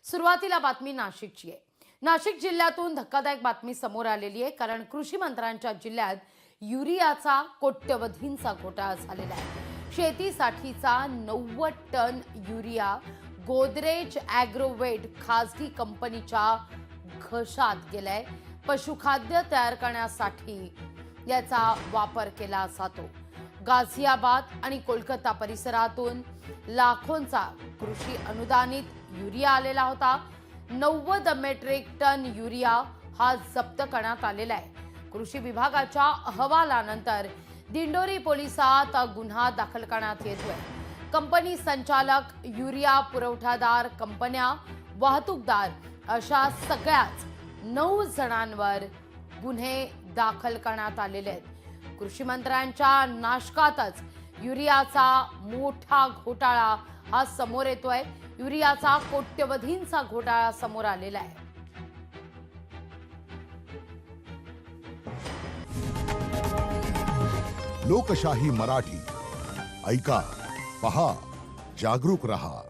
सुरुवातीला बातमी नाशिकची आहे। नाशिक जिल्ह्यातून धक्कादायक बातमी समोर आलेली आहे, कारण कृषी मंत्र्यांच्या जिल्ह्यात युरियाचा कोट्यवधींचा घोटाळा झालेला आहे। शेतीसाठीचा 90 टन युरिया गोदरेज ॲग्रोवेट खासगी कंपनीच्या घशात गेलाय। पशुखाद्य तयार करण्यासाठी याचा वापर केला जातो। गाझियाबाद आणि कोलकाता परिसरातून लाखोंचा कृषी अनुदानित युरिया आलेला होता। 90 मेट्रिक टन युरिया हा जप्त करण्यात आलेला आहे। कृषी विभागाच्या अहवालानंतर दिंडोरी पोलिसात गुन्हा दाखल करण्यात येतोय। कंपनी संचालक, युरिया पुरवठादार कंपन्या, वाहतूकदार अशा सगळ्याच 9 जणांवर गुन्हे दाखल करण्यात आलेले आहेत। कृषी मंत्र्यांच्या नाशकातच युरियाचा मोठा घोटाळा हा समोर येतोय। युरियाचा कोट्यवधींचा घोटाळा समोर आलेला आहे। लोकशाही मराठी ऐका, पहा, जागरूक रहा।